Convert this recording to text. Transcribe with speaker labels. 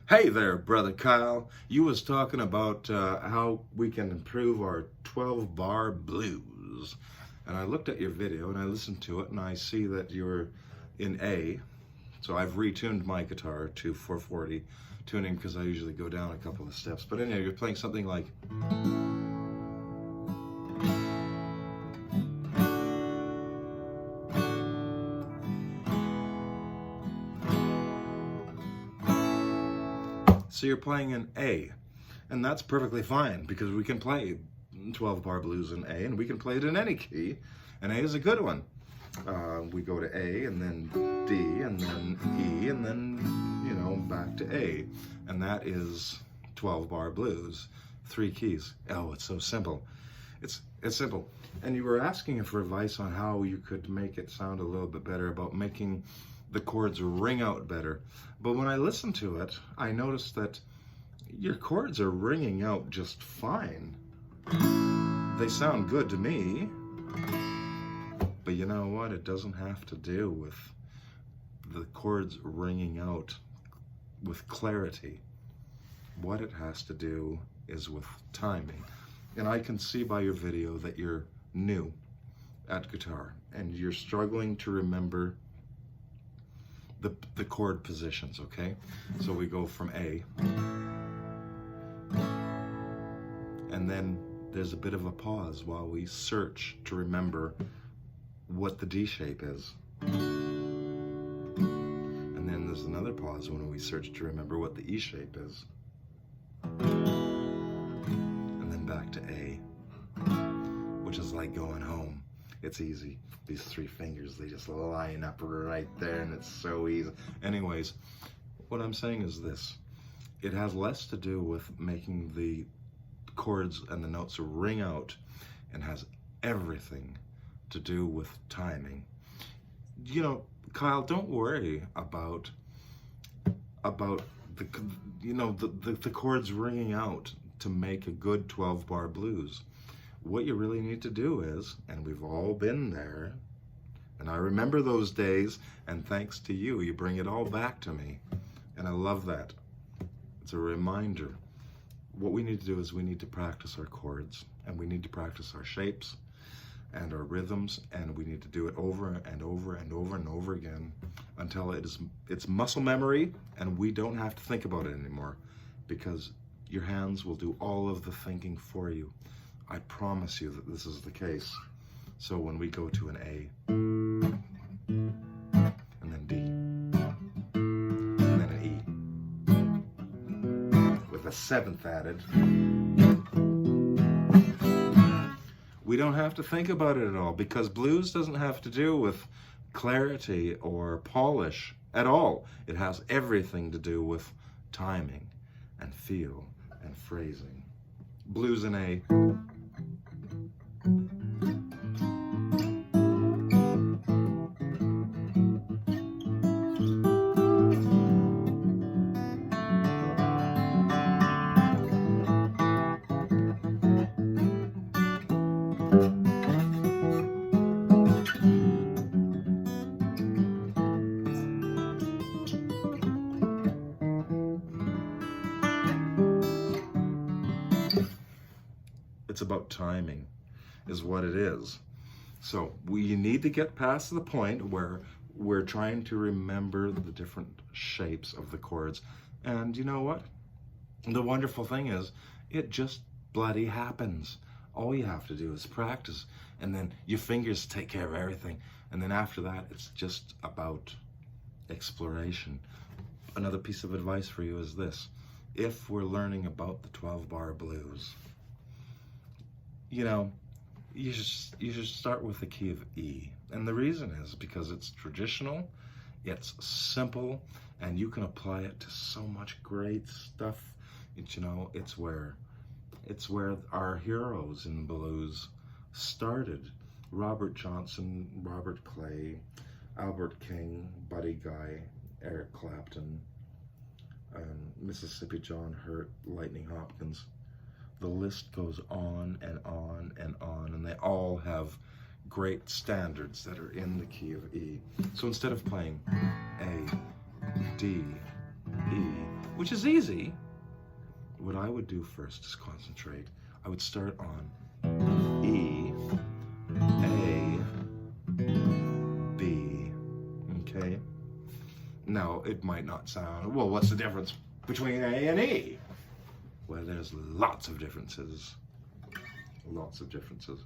Speaker 1: Hey there, Brother Kyle. You was talking about how we can improve our 12-bar blues. And I looked at your video and I listened to it and I see that you're in A. So I've retuned my guitar to 440 tuning because I usually go down a couple of steps. But anyway, you're playing something like... So you're playing an A, and that's perfectly fine because we can play 12-bar blues in A, and we can play it in any key, and A is a good one. We go to A, and then D, and then E, and then, back to A, and that is 12-bar blues, 3 keys. Oh, it's so simple. It's simple. And you were asking for advice on how you could make it sound a little bit better, about making the chords ring out better. But when I listened to it, I noticed that your chords are ringing out just fine. They sound good to me. But you know what? It doesn't have to do with the chords ringing out with clarity. What it has to do is with timing. And I can see by your video that you're new at guitar and you're struggling to remember the chord positions, okay? So we go from A, and then there's a bit of a pause while we search to remember what the D shape is. And then there's another pause when we search to remember what the E shape is. And then back to A, which is like going home. It's easy. These 3 fingers, they just line up right there, and it's so easy. Anyways, what I'm saying is this. It has less to do with making the chords and the notes ring out, and has everything to do with timing. Kyle, don't worry about the chords ringing out to make a good 12-bar blues. What you really need to do is, and we've all been there, and I remember those days, and thanks to you, you bring it all back to me, and I love that. It's a reminder. What we need to do is we need to practice our chords, and we need to practice our shapes and our rhythms, and we need to do it over and over and over and over again until it's muscle memory, and we don't have to think about it anymore, because your hands will do all of the thinking for you. I promise you that this is the case. So when we go to an A, and then D, and then an E, with a 7th added, we don't have to think about it at all, because blues doesn't have to do with clarity or polish at all. It has everything to do with timing and feel and phrasing. Blues in A. It's about timing, is what it is. So we need to get past the point where we're trying to remember the different shapes of the chords. And you know what? The wonderful thing is, it just bloody happens. All you have to do is practice, and then your fingers take care of everything. And then after that, it's just about exploration. Another piece of advice for you is this. If we're learning about the 12-bar blues, you should start with the key of E. And the reason is because it's traditional, it's simple, and you can apply it to so much great stuff. It's where our heroes in blues started. Robert Johnson, Robert Clay, Albert King, Buddy Guy, Eric Clapton, Mississippi John Hurt, Lightning Hopkins. The list goes on and on and on, and they all have great standards that are in the key of E. So instead of playing A, D, E, which is easy. What I would do first is concentrate. I would start on E, A, B, okay? Now, it might not sound, well, what's the difference between A and E? Well, there's lots of differences. Lots of differences.